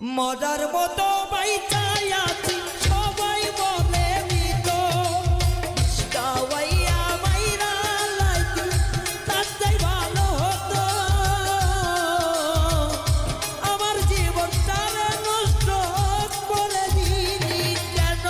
মজার মতো বাইচাই আছি সবাই বলে মৃত কাওয়াইয়া মাইরা লাইতি তাতেই ভালো হতো আমার জীবনটা নষ্ট করে দিলি কেন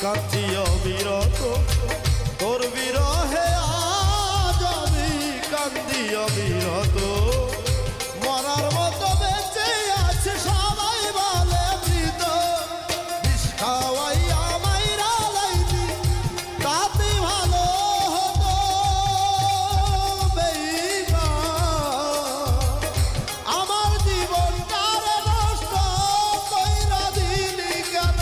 কাঁদছি অবিরত তোর বিরহে আজ আমি কান্দি অবিরত মরার মতো বেঁচে আছে সবাই বলে মৃত বিষ খাওয়াইয়া মাইরা লাইতি তাতে ভালো হতো বেঈমান আমার জীবনটারে নষ্ট কইরা দিলি কেন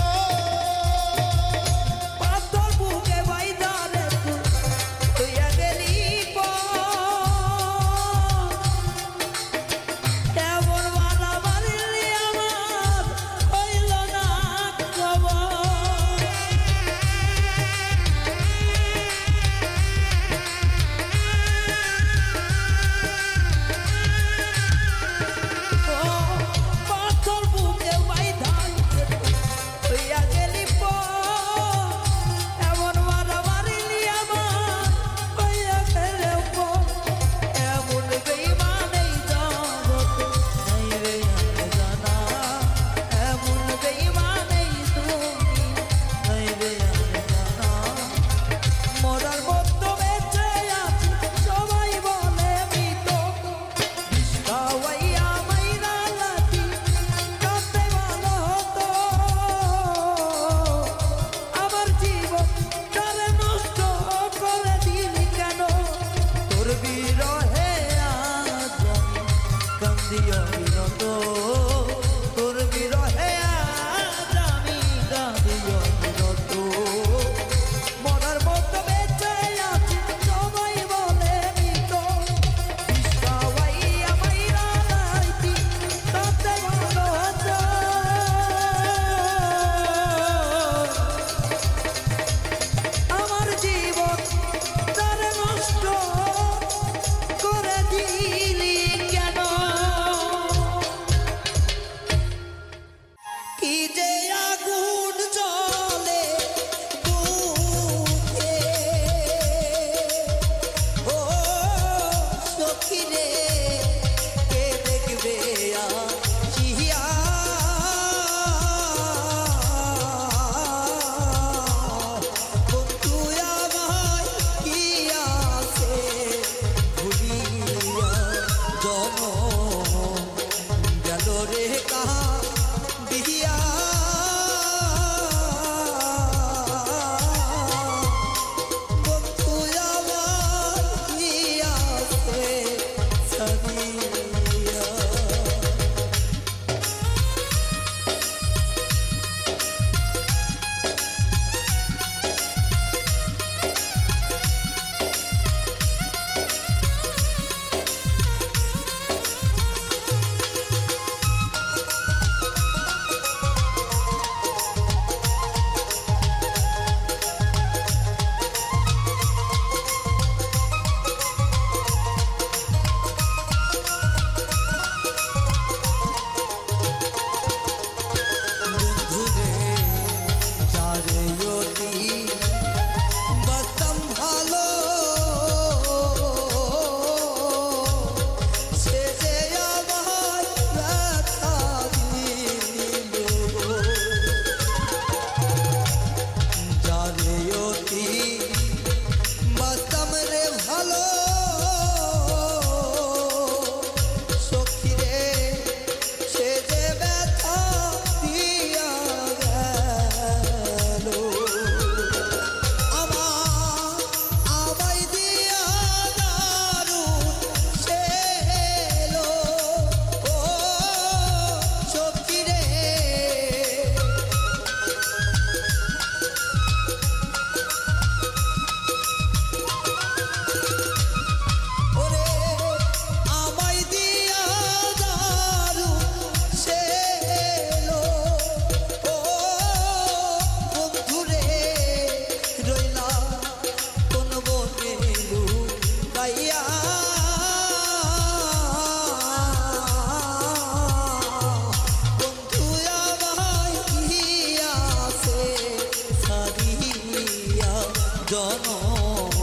জনম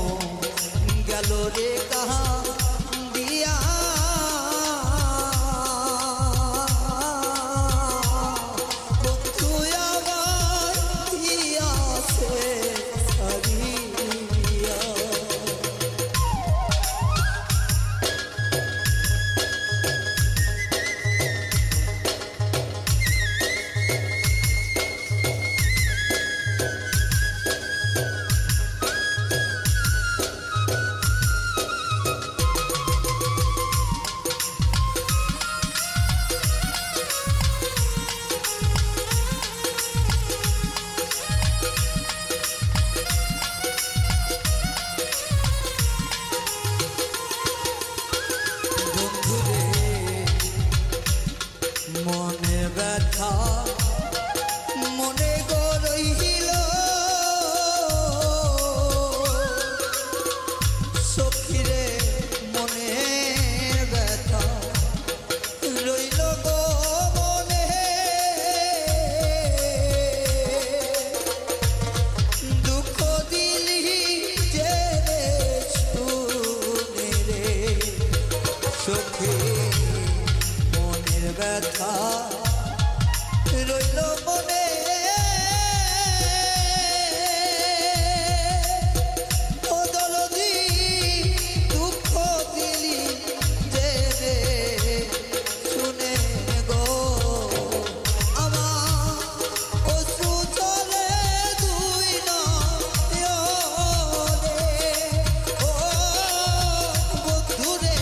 গেল রে কাহা দিয়া বন্ধু আমার দিয়াছে ছাড়িয়া। মনে ব্যথা মনে গরইল সখিরে মনে ব্যথা রইল গো মনে দুঃখ দিলি যে শুনে রে সখী মনের ব্যথা রইল মনে ও দরদি দুঃখ দিলি যে রে শুনে গো আমার অশ্রু চলে দুই নয়নে ও বন্ধু রে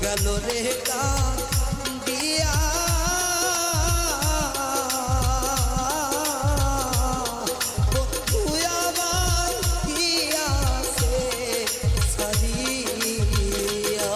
গেল রে কান দিয়া বন্ধু আমার দিয়াছে ছাড়িয়া।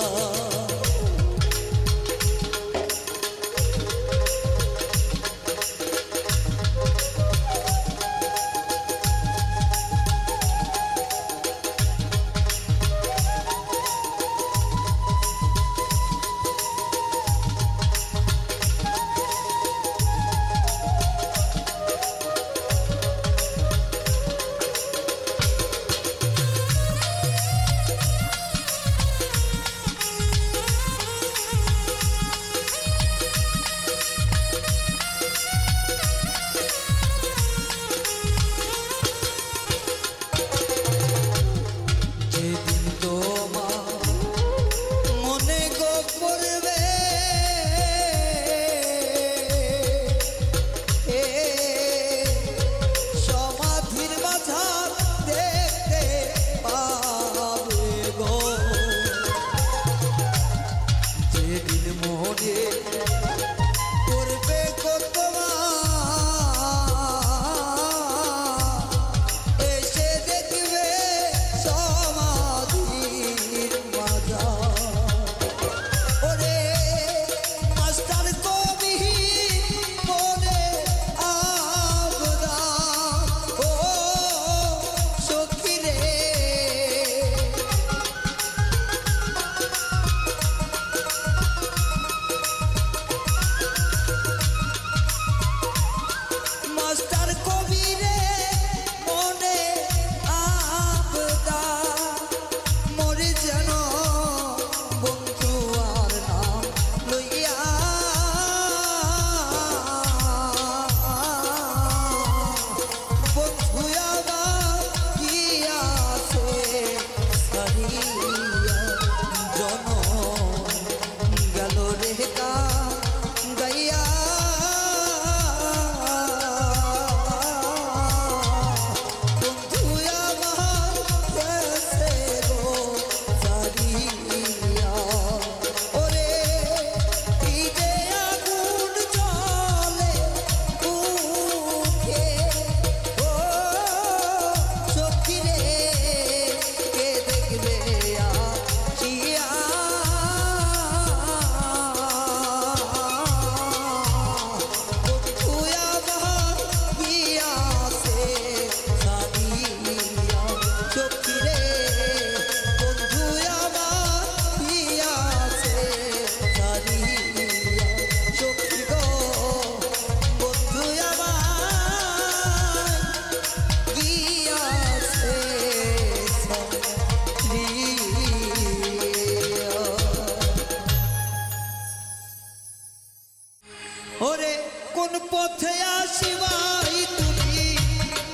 ওরে কোন পথে আসিবাই তুমি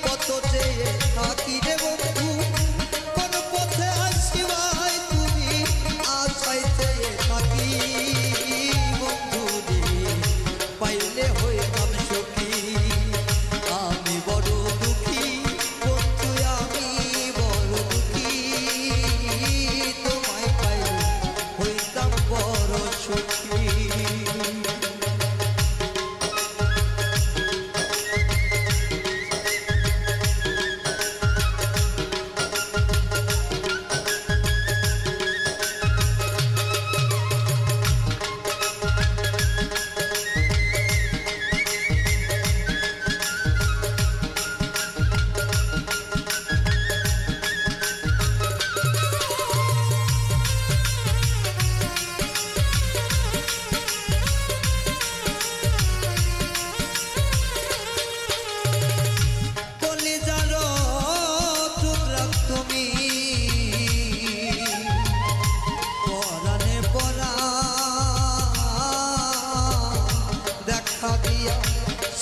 কত চেয়ে থাকি রে বন্ধু কোন পথে আসিবাই তুমি আশাই চেয়ে থাকি বন্ধু রে পাইলে হইতাম সুখী আমি বড় দুঃখী বন্ধু আমি বড় দুঃখী তোমায় পাইলে হইতাম বড় সুখী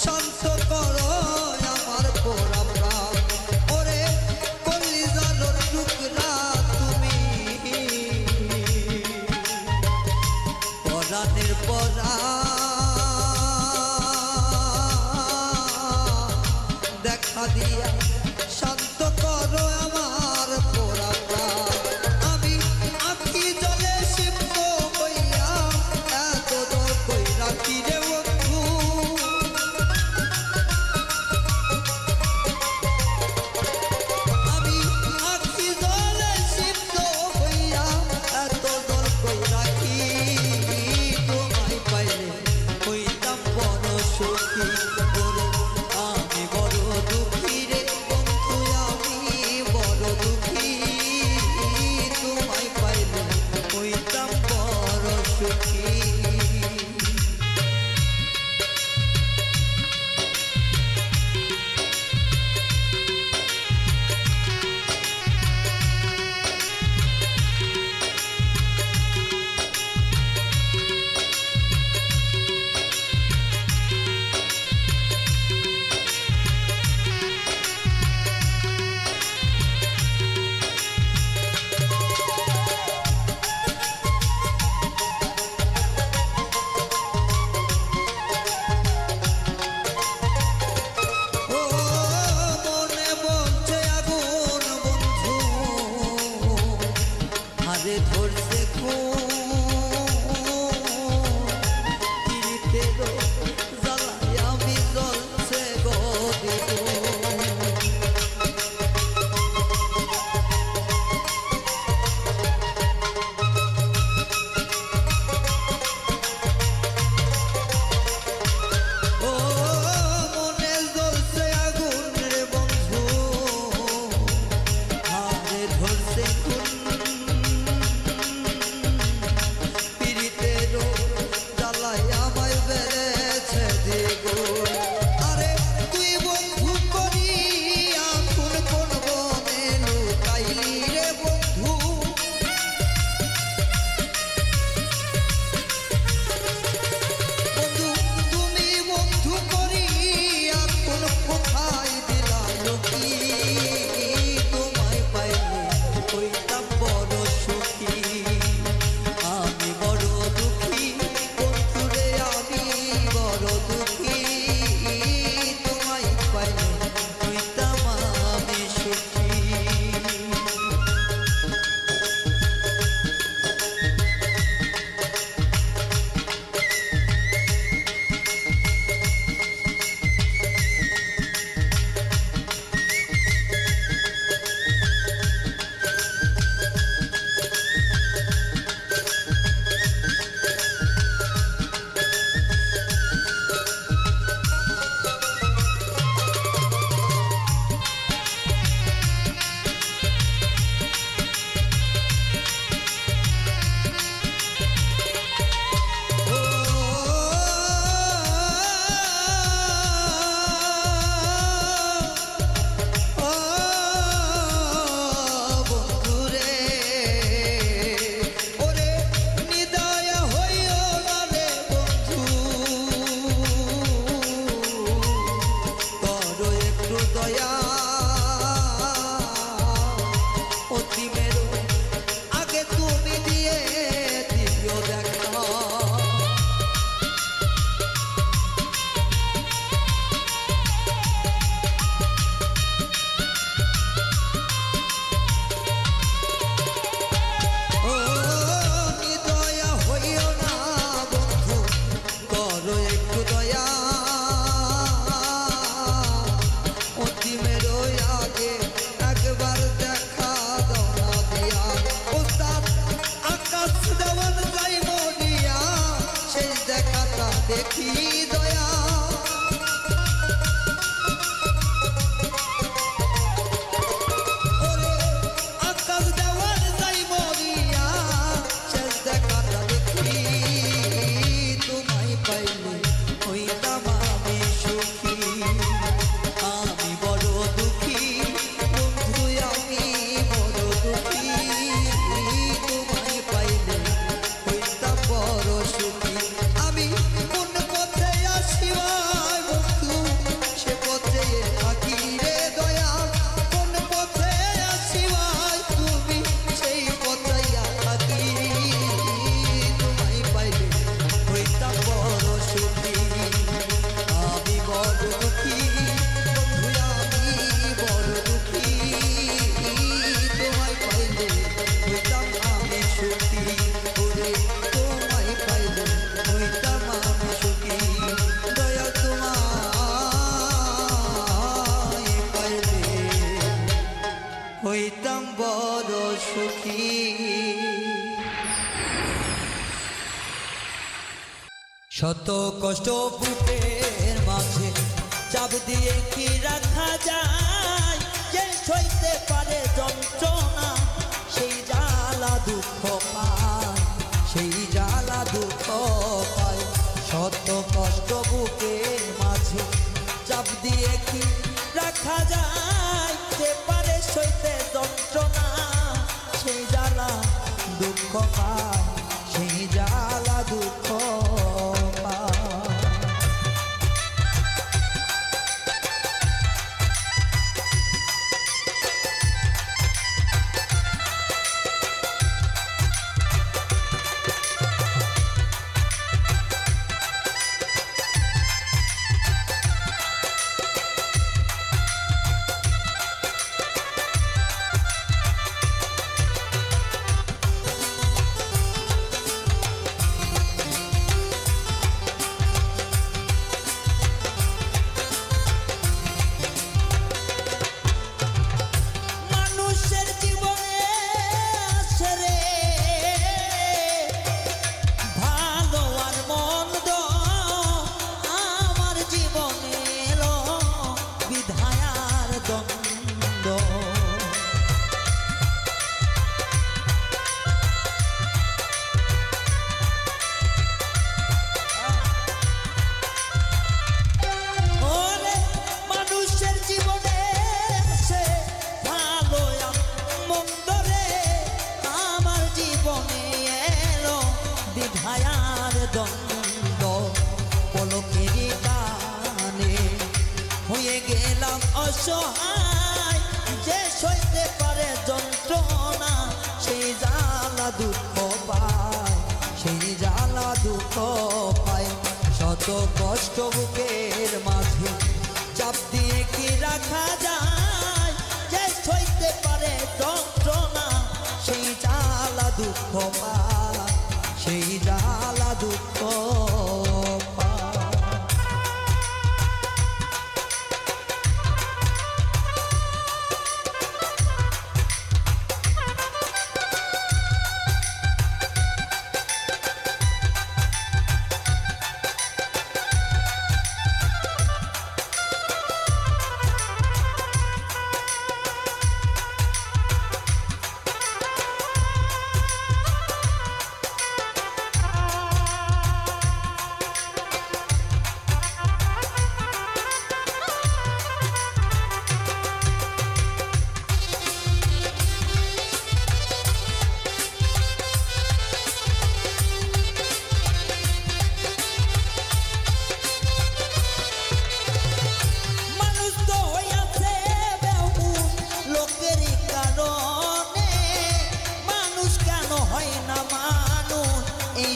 শান্ত করো আমার পোড়া প্রাণ ওরে কলিজার টুকরা তুমি পরাণের পরা দেখা দিয়া শান্ত করো আমার পোড়া প্রাণ আমি আঁখি জলে সিদ্ধ হইয়া এত দর কই রাখি রে বন্ধু আমি আঁখি জলে সিদ্ধ হইয়া এত দর কই রাখি তোমায় পাইলে হইতাম বড় সুখী আমি বড় দুঃখী রে দেখি দয়া ওরে আকাশ দেওয়ার যাই মরিয়া শেষ দেখাটা দেখি তোমায় পাইলে হইতাম আমি সুখী আমি বড় দুঃখী বন্ধু আমি বড় দুঃখী তোমায় পাইলে হইতাম বড় সুখী আমি কোন পথে আসিবাই বন্ধু সে পথে থাকি রে দয়া কোন পথে আসিবাই তুমি সেই পথে থাকি তোমায় পাইলে হইতাম বড় সুখী আমি বড় দুঃখী বন্ধু আমি বড় দুঃখী তোমায় পাইলে হইতাম আমি সুখী ওরে তোমায় পাইলে হইতাম আমি সুখী দয়া তোমায় পাইলে হইতাম বড় সুখী শত কষ্ট বুকের মাঝে চাপ দিয়ে কি রাখা যায় যে সইতে পারে যন্ত্রণা সেই জ্বালা দুঃখ পায় সেই জ্বালা দুঃখ পায় শত কষ্ট বুকের মাঝে চাপ দিয়ে কি রাখা যায় যে পারে সইতে যন্ত্রণা সেই জ্বালা দুঃখ পায় সেই জ্বালা দুঃখ পায় মানুষের জীবনে আছে রে ভালো আর মন্দ আমার জীবনে এলো বিধায়ার দ্বন্দ্ব ওরে মানুষের জীবনে আছে ভালো আর মন্দ রে আমার জীবনে এলো বিধায়ার দ্বন্দ্ব পলকেরই টানে হয়ে গেলাম অসহায় যে সইতে পারে যন্ত্রণা সেই জ্বালা দুঃখ পায় সেই জ্বালা দুঃখ পায় শত কষ্ট বুকের মাঝে চাপ দিয়ে কি রাখা যায় যে সইতে পারে যন্ত্রণা সেই জ্বালা দুঃখ পায় সেই জ্বালা দুঃখ পায়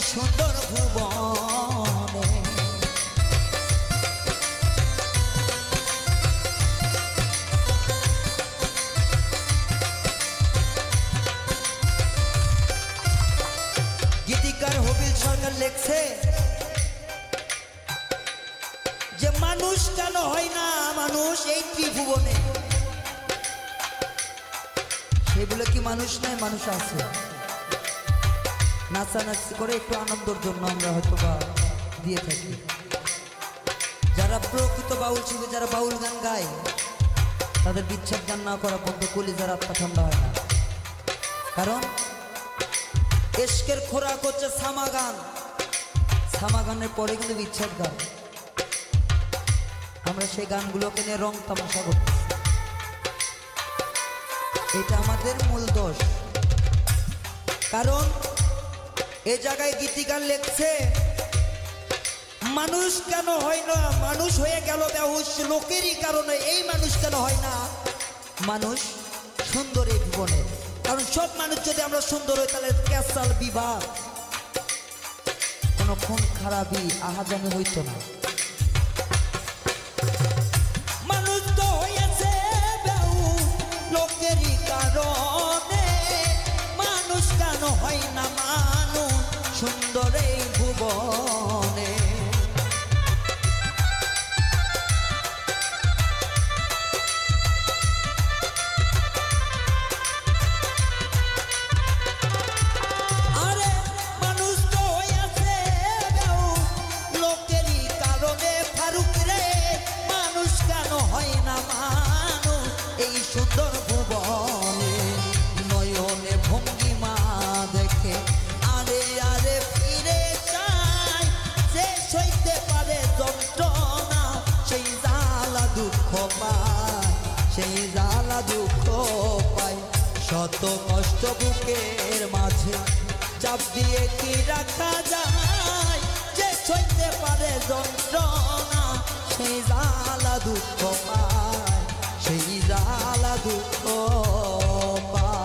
সুন্দর ভুবনে গীতিকার হবিল সরকার লেখছে যে মানুষ কেন হয় না মানুষ এই ত্রিভুবনে সেগুলো কি মানুষ নয় মানুষ আছে নাচানাচি করে একটু আনন্দের জন্য আমরা হয়তো বা দিয়ে থাকি। যারা প্রকৃত বাউল শিল্পী, যারা বাউল গান গায়, তাদের বিচ্ছেদ গান না করা পর্যন্ত কলিজার আত্মা ঠান্ডা হয় না। কারণ এশকের খোরাক হচ্ছে সামা গান, সামা গানের পরে কিন্তু বিচ্ছেদ গান। আমরা সেই গানগুলোকে নিয়ে রং তামাশা করতেছি, এটা আমাদের মূল দোষ। কারণ এই জায়গায় গীতিকার লেখছে মানুষ কেন হয় না, মানুষ হয়ে গেল বেহুশ লোকেরই কারণে। এই মানুষ কেন হয় না, মানুষ সুন্দর এই জীবনে। কারণ সব মানুষ যদি আমরা সুন্দর হই তাহলে ক্যাসাল বিবাহ কোনো খুন খারাপই আহাজানি হইতো না। মানুষ তো হয়েছে বেহুশ লোকেরই কারণে, মানুষ কেন হয় না মানুষ সুন্দর এই ভুবনে। আরে মানুষ তো হইয়াছে বেহুশ লোকেরই কারণে, ফারুক রে মানুষ কেন হয় না মানুষ এই সুন্দর ভুবনে। নয়নে ভঙ্গিমা দেখে আরে আরে ফিরে যায়, যে সইতে পারে যন্ত্রণা সেই জ্বালা দুঃখ পায়, সেই জ্বালা দুঃখ পায়। শত কষ্ট বুকের মাঝে চাপ দিয়ে কি রাখা যায়, যে সইতে পারে যন্ত্রণা সেই জ্বালা দুঃখ পায়, সেই জ্বালা দুঃখ পায়।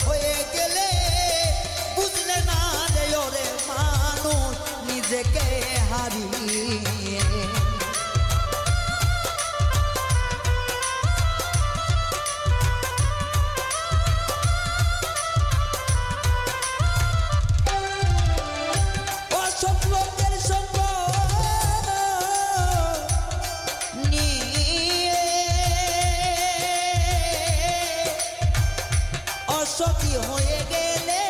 হয়ে গেলে বুঝলে না রে ওরে মানুষ নিজেকে হারিয়ে। অসৎ লোকের সঙ্গ নিয়ে অসতী হয়ে গেলে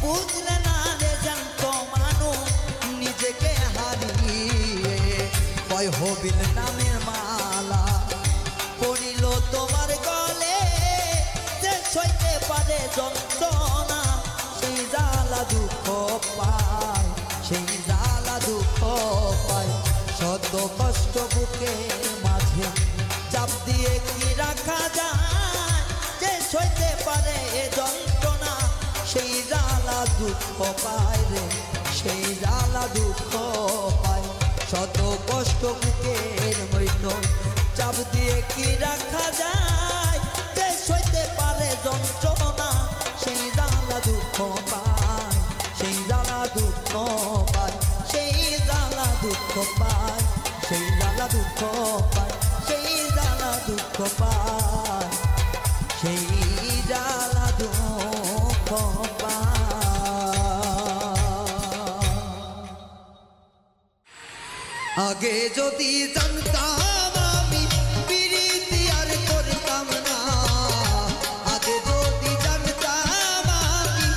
বুঝলে না রে জানত মানুষ নিজেকে হারিয়ে। কয় হবিল নামের মালা পড়িল তোমার গলে, যে সইতে পারে যন্ত্রণা সেই জ্বালা দুঃখ পায়, সেই জ্বালা দুঃখ পায়। শত কষ্ট বুকের মাঝে চাপ দিয়ে কি রাখা যায়, যে সইতে পারে যন্ত্রণা সেই জ্বালা দুঃখ পায় রে, সেই জ্বালা দুঃখ পায়। শত কষ্ট বুকের মৃত চাপ দিয়ে কি রাখা যায়, যে সইতে পারে যন্ত্রণা সেই জ্বালা দুঃখ পায়, সেই জ্বালা দুঃখ পায়, সেই জ্বালা দুঃখ পায়, সেই জ্বালা দুঃখ পায়, সেই জ্বালা দুঃখ পায়, সেই জ্বালা দুঃখ পায়। আগে যদি জানতাম আমি প্রীতি আর করতাম না, আগে যদি জানতাম আমি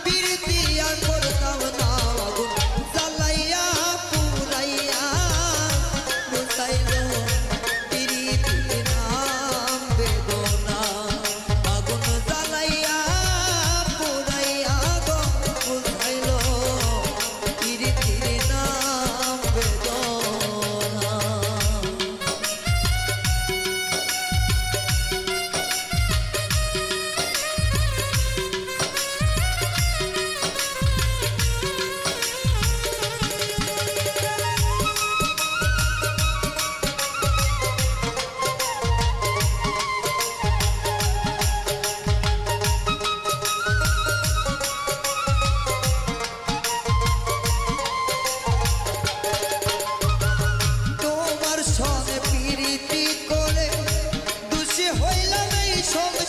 প্রীতি আর করতাম না। আগুন জ্বালাইয়া পুরাইয়া বুঝাইল প্রীতির নাম বেদনা। আগুন জ্বালাইয়া পুরাইয়া গো বুঝাইল প্রীতির নাম বেদনা।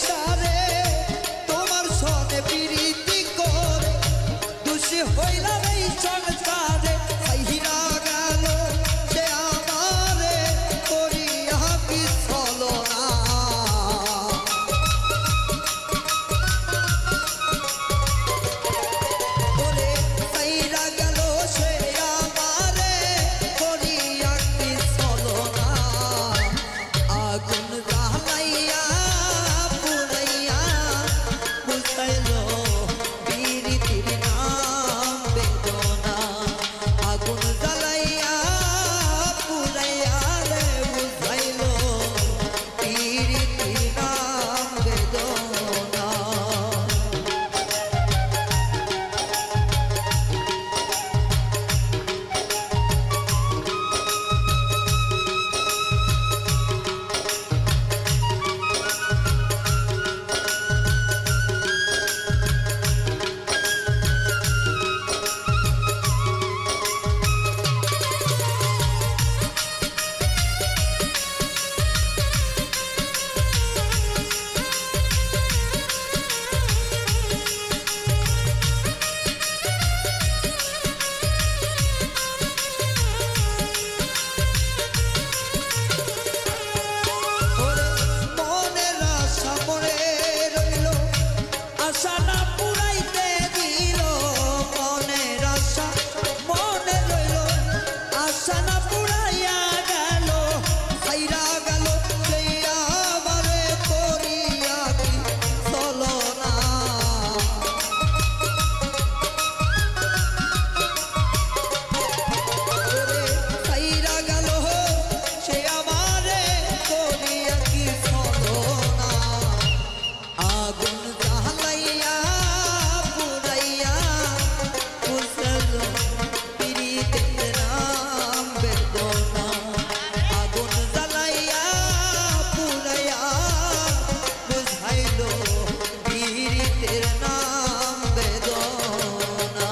সংসারে তোমার সনে প্রীতি করে খুশি হইলাম এই সংসারে হাইরা গেল সে আমারে করিয়া কি ছলনা ওরে হাইরা গেল সে আমারে করিয়া কি ছলনা আগুন জ্বালাইয়া পুড়াইয়া বুঝাইলো প্রীতির নাম বেদনা আগুন জ্বালাইয়া পুড়াইয়া রে বুঝাইলো প্রীতির নাম বেদনা মনের আশা মরে রইল আশা না পুরাইতে দিল মনের আশা মনে রইল আশা না পুরাইয়া গেল হাইরা গেল সেই আমারে করিয়া কি ছলনা ওরে হাইরা গেল সে আমারে করিয়া কি ছলনা আগুন জ্বালাইয়া পুড়াইয়া বুঝাইলো প্রীতির নাম বেদনা আগুন জ্বালাইয়া পুড়াইয়া বুঝাইলো প্রীতির নাম বেদনা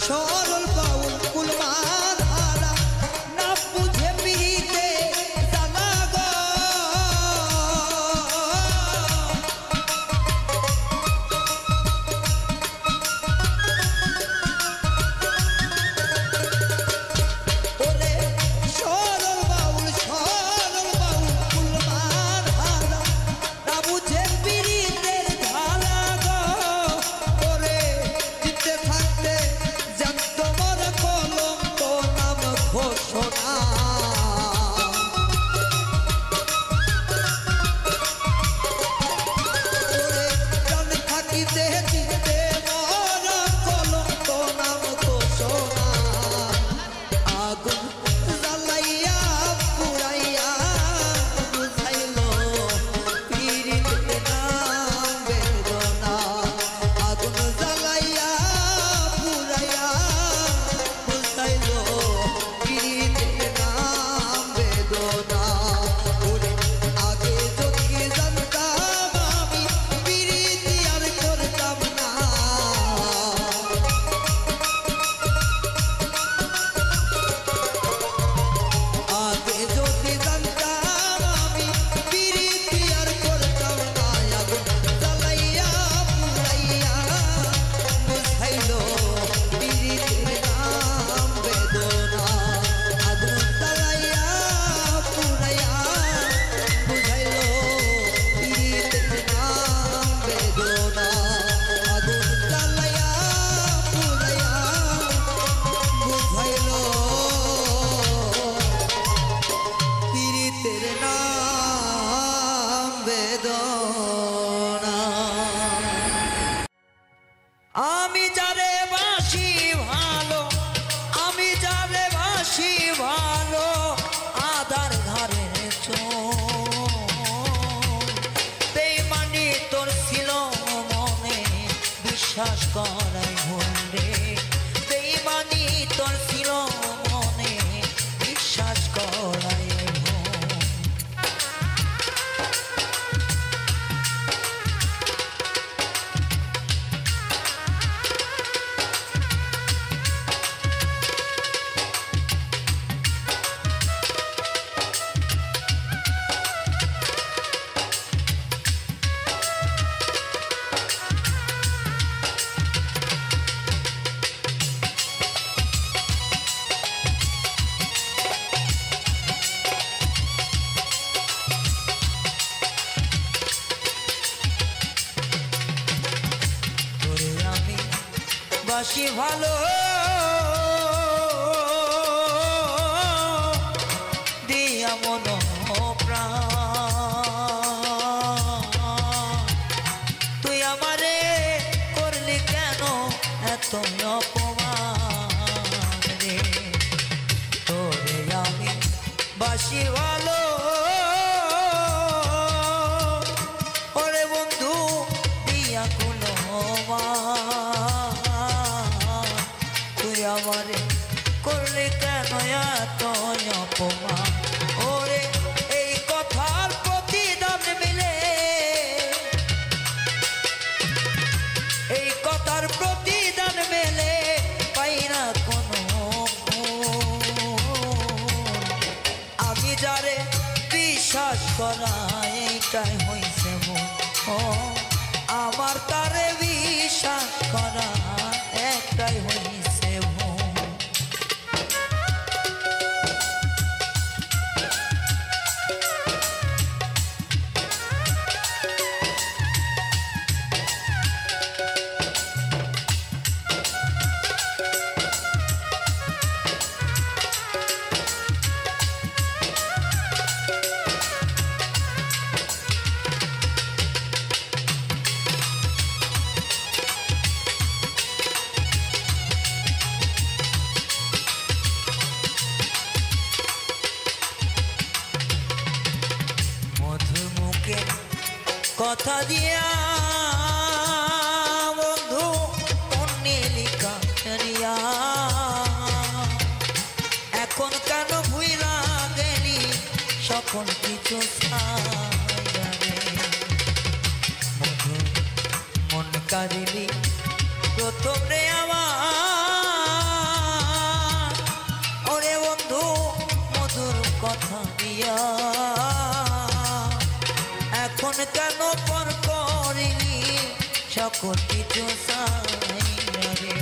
সরল বাউল কুলমান হারা না বুঝে পিড়িতে জ্বালা গো ওরে সরল বাউল কুলমান হারা না বুঝে পিড়িতের জ্বালা গো ওরে জিতে থাকতে জানত মোর কলঙ্ক নাম ঘোষণা ওরে জান থাকিতে জিতে মোর কলঙ্ক নাম ঘোষণা আগুন জ্বালাইয়া পুড়াইয়া বুঝাইলো প্রীতির নাম বেদনা আগুন জ্বালাইয়া পুড়াইয়া বুঝাইলো প্রীতির নাম বেদনা ওরে আগে যদি জানতাম আমি প্রীতি আর করতাম বিশ্বাস করাই ভুল রে, বেঈমানি তোর ছিল মনে, বিশ্বাস করাই ভুল। বাসি ভালো দিয়া মন প্রাণ, তুই আমারে করলি কেন এত অপমান রে, তোরে আমি বাসি ভালো ওরে বন্ধু দিয়া কোনো আমারে করলে কেন এত অপমান, ওরে এই কথার প্রতিদান মিলে, এই কথার প্রতিদান মেলে পাই না কোনো, আমি যারে বিশ্বাস করা এইটাই হইছে মন, আমার তারে বিশ্বাস করা একটাই হইছে। কথা দিয়া বন্ধু অন্যে লিখা ফেরিয়া, এখন কেন ভুইলা গেলি সকল কিছু মন কারিলি প্রথম রে আমার, ওরে বন্ধু মধুর কথা দিয়া, এখন কেন পর করিনি সকল কিছু রে,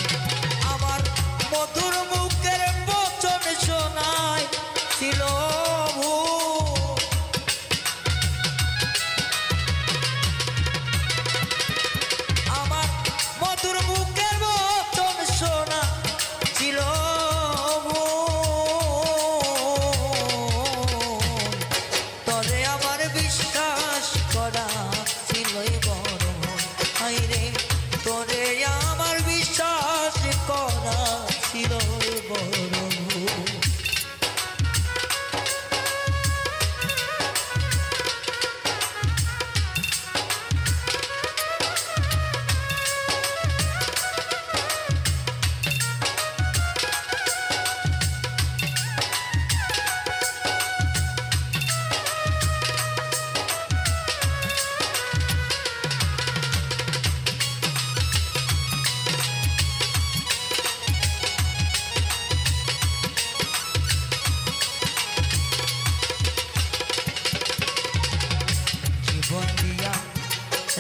আমার মধুর মুখের বচন শোনায় ছিল ভুল, আমার মধুর মুখের বচন শোনা ছিল ভুল, তরে আমার বিশ্বাস করা ছিলই বড় হাইরে, তোরে আমার বিশ্বাস করা ছিলই বড় ভুল।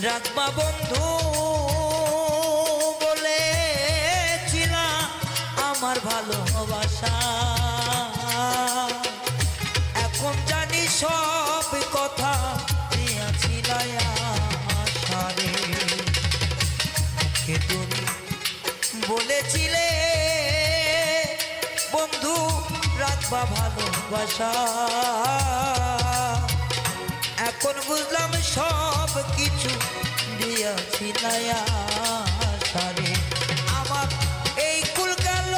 রাখবা বন্ধু বলেছিলাম আমার ভালোবাসা, এখন জানি সব কথা দিয়াছিল আশারে, তুমি বলেছিলে বন্ধু রাখবা ভালোবাসা, এখন বুঝলাম সব কিছু দিয়াছিল আশারে, আমার এই কুল গেল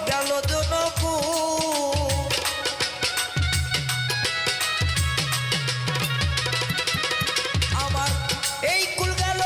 গেল দুনকু, আমার এই কুল গেল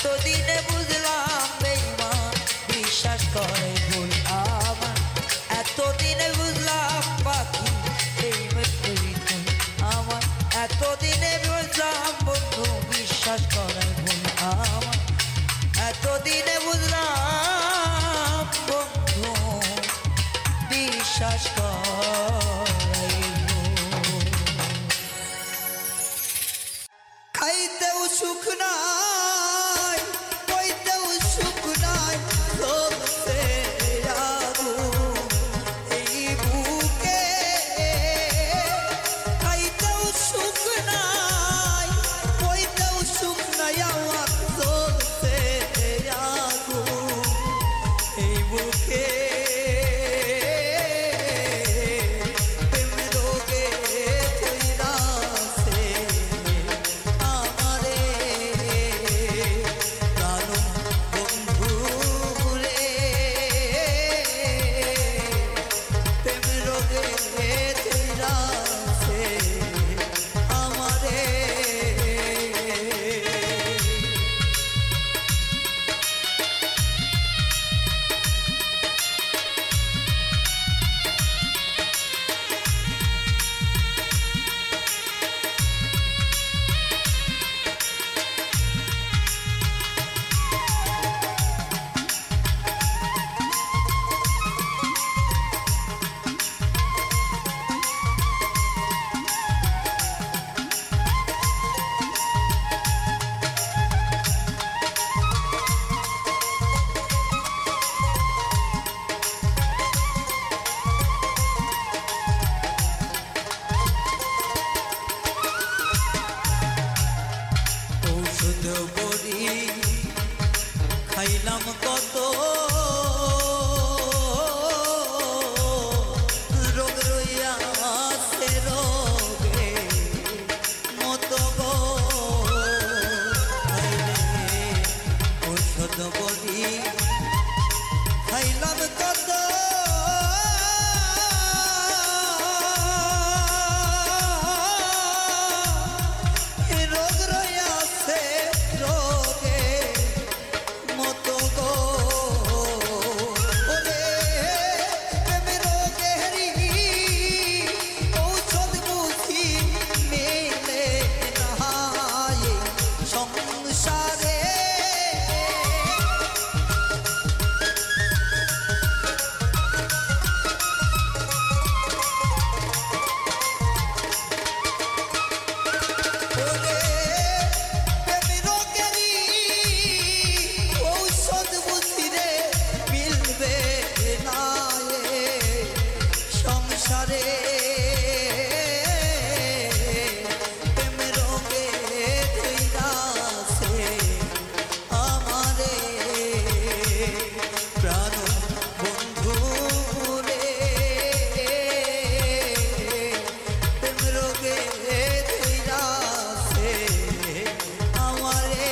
এতদিনে বুঝলাম বেঈমান বিশ্বাস করে ভুল আমার এতদিনে বুঝলাম পাখি এই মেঘেরই তুই আমার এতদিনে বুঝলাম বন্ধু বিশ্বাস করে ভুল আমার এতদিনে বুঝলাম বন্ধু বিশ্বাস করে ভুল খাইতেও সুখ নাই কইতেও সুখ নাই চলছে আগুন এই বুকে খাইতেও সুখ নাই কইতেও সুখ নাই আমার চলছে আগুন এই বুকে প্রেম রোগে ধইরাছে আমারে প্রাণ বন্ধু রে প্রেম রোগে ধইরাছে আমারে ঔষধ বড়ি খাইলাম কত রোগ রইয়াছে রোগে মতো গো খাইলে ঔষধ বড়ি খাইলাম কত রোগ রইয়াছে রোগে মতো গো ওরে প্রেম রোগেরই ঔষধ বুঝি মেলে না এই সংসারে ঔষধ বুঝিরে মিলবে না সংসারে প্রেম রোগে ধইরাছে আমারে প্রাণ বন্ধু রে প্রেম রোগে ধইরাছে আমারে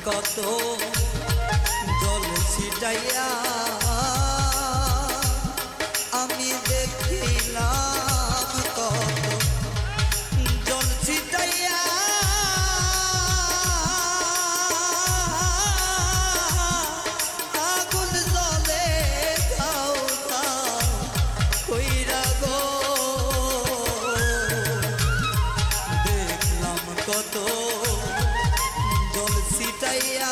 কত জল ছিটাইয়া আমি দেখিলাম কত জল ছিটাইয়া আগুন জলে দাও দাও কইরা গো দেখলাম কত জল ছিটাইয়া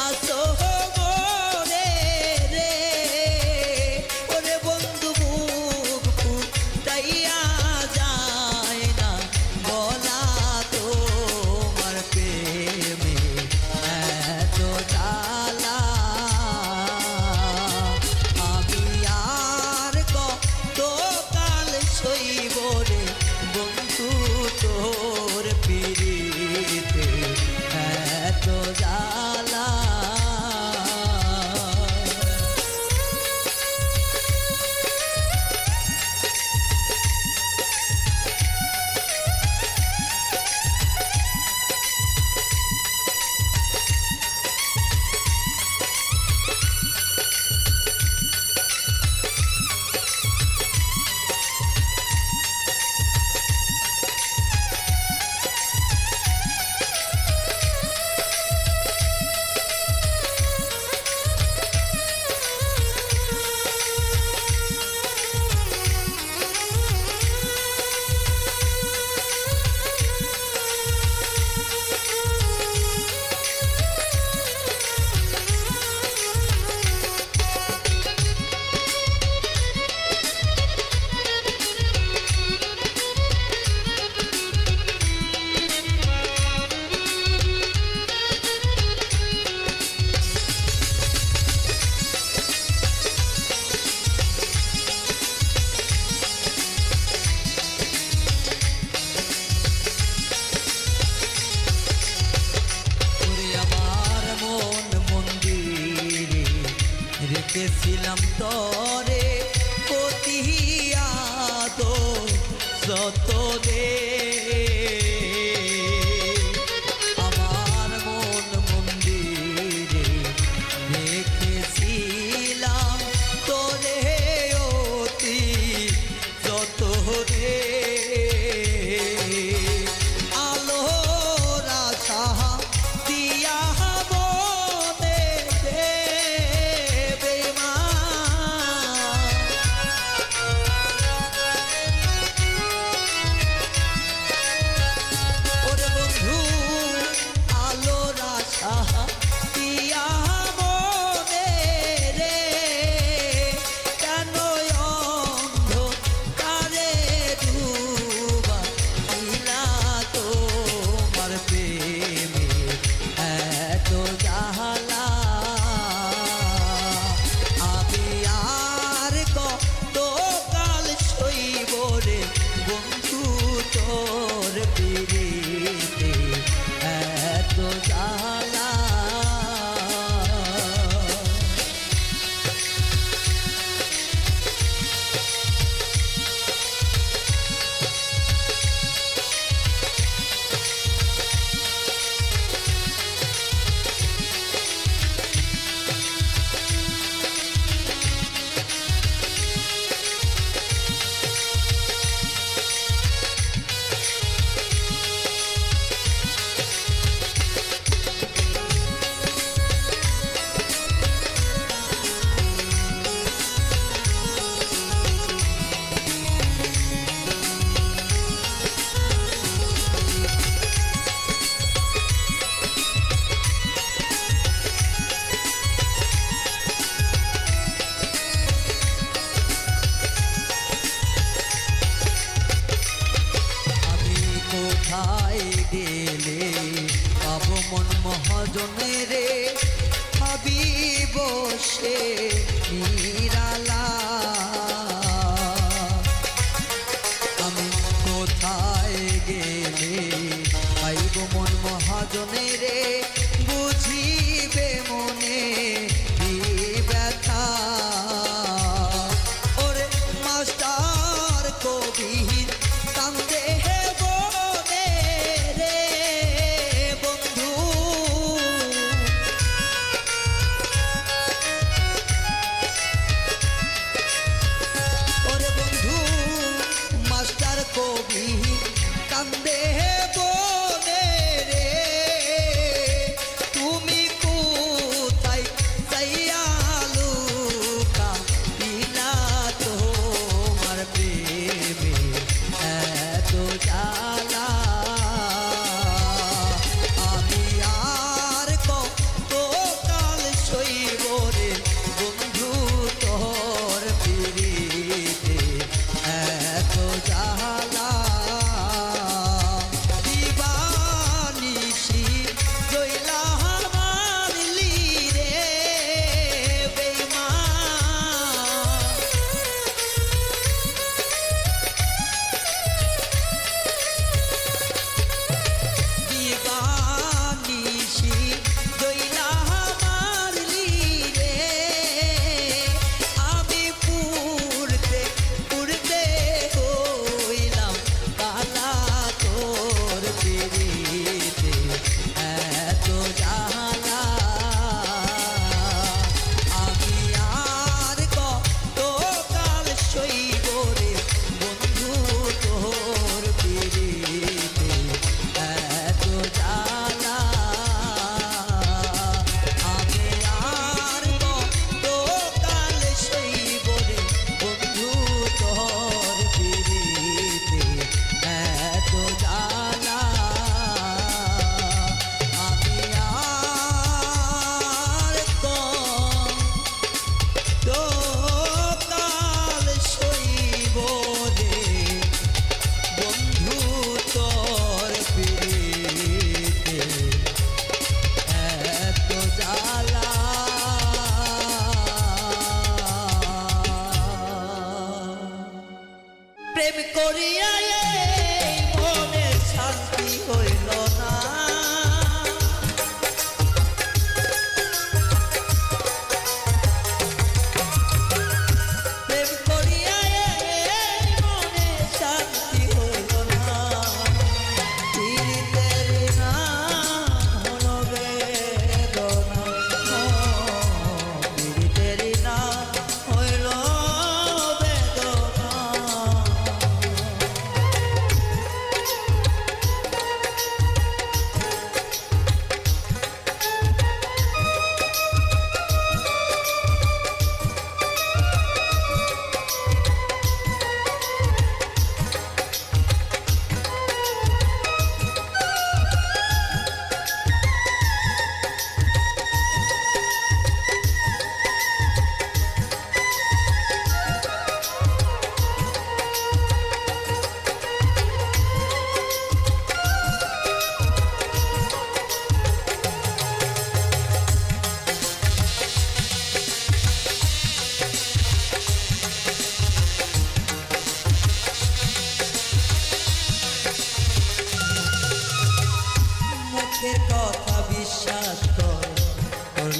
আসো মোরে রে ওরে বন্ধু মুখ ফুটাইয়া যায় না বলা তোমার প্রেমে এত জ্বালা আমি আর কত কাল সইব রে বন্ধু তোর পিরিতে এত জ্বালা রেখেছিলাম তরে পতিয়া তো যত দে আমার মন মন্দিরে রেখেছিলাম তোরে অতি যত রে আলোর আশা দিয়া গেলে পাবো মন মহাজনের ভাবি বসে নিরালা আমি কোথায় গেলে পাইব মন মহাজনের বুঝিবে মনে ব্যথা ওরে মাস্টার কবি কান্দে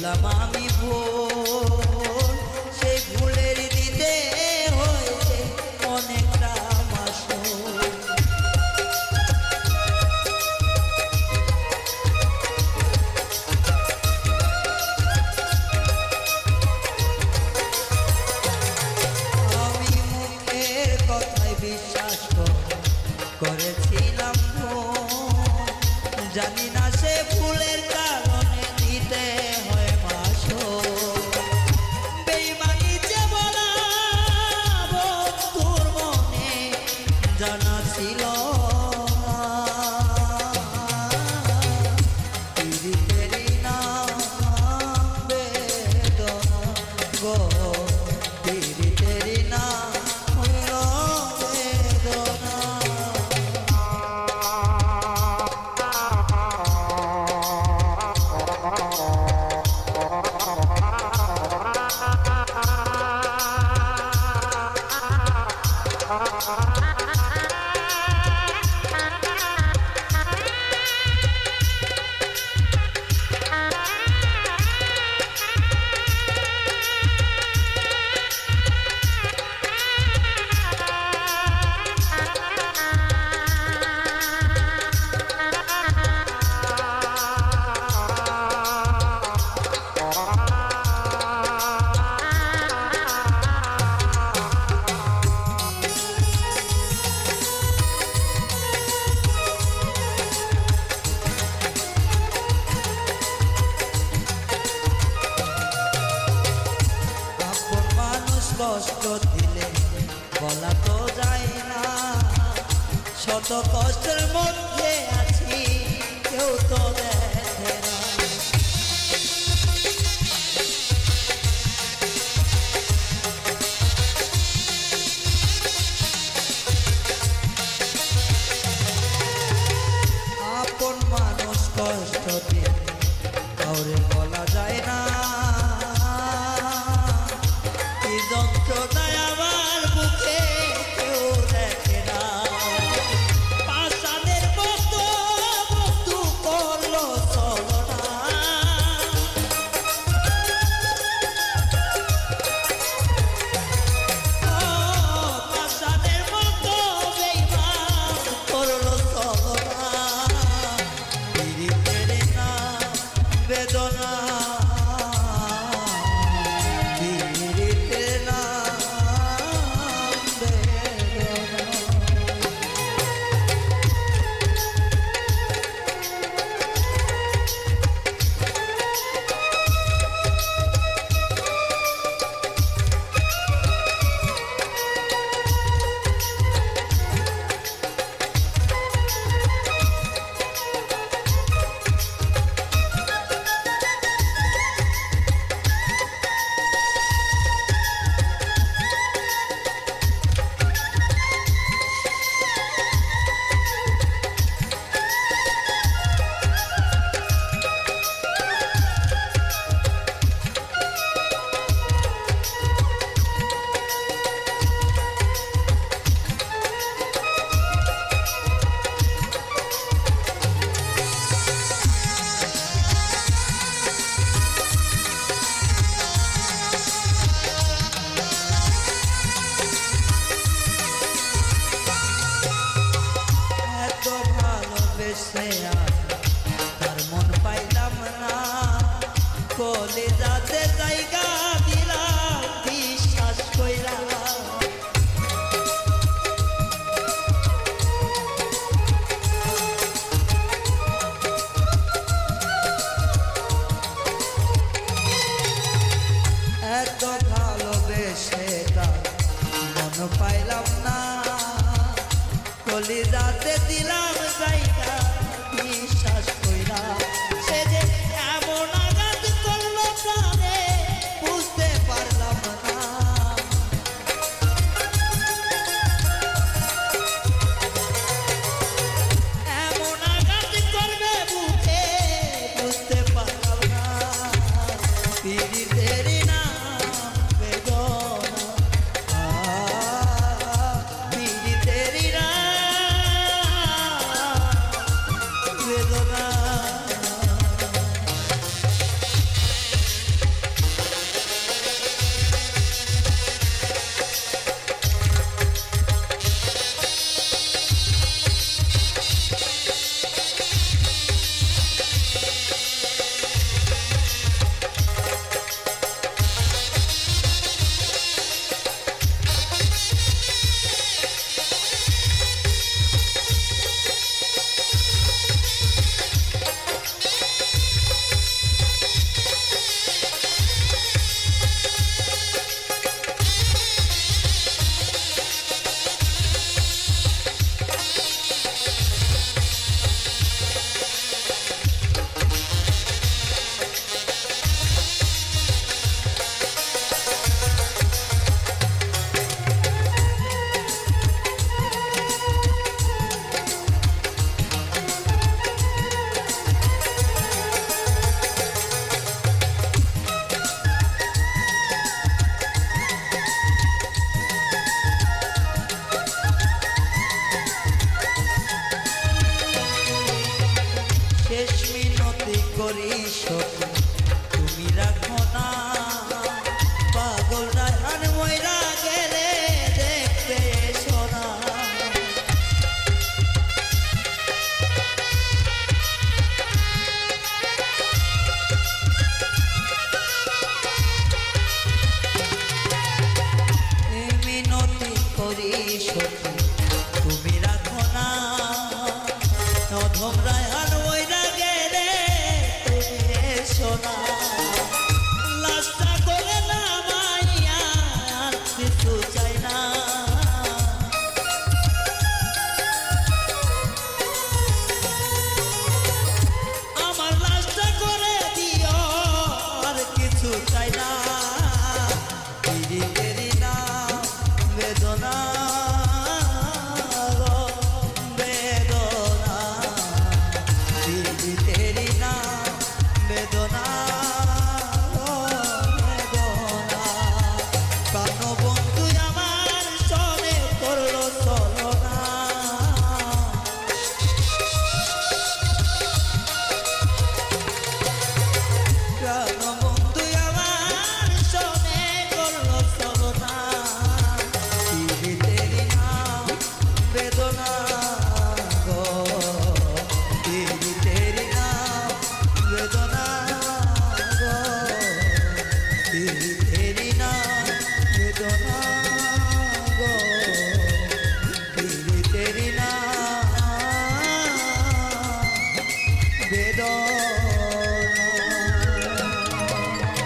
করলাম আমি ভুল, সেই ভুলের দিতে হয়েছে অনেকটা মাসুল। আমি মুখের কথায় বিশ্বাস করেছিলাম ভুল, জানি না সে ভুলের কারণে দিতে হয় মাসুল। বেইমানি যে বলা বন্ধুর মনে জানা ছিল না, পীড়িতেরই নাম বেদনা গো, পীড়িতেরই নাম হইল বেদনা। কষ্ট দিলে বলা তো যায় না, শত কষ্টের মধ্যে আছি কেউ তো দেখে না। আপন মানুষ কষ্ট দিলে কাউরে বলা যায় না, যন্ত্রণায় আমার বুকে কেউ দেখে না। পাষাণের মতো বন্ধু করলো ছলনা, পাষাণের মতো বেঈমান করলো ছলনা, পীড়িতের নাম বেদনা, তার মন পাইলাম না, কলিজাতে জায়গা দিলাম বিশ্বাস কইরা। এত ভালোবেসে তার মন পাইলাম না, কলিজাতে দিলাম জায়গা বিশ্বাস কইরা। সে যে এমন আঘাত করলো প্রাণে বুঝতে পারলাম না, এমন আঘাত করবে বুকে বুঝতে পারলাম না, পীড়িতের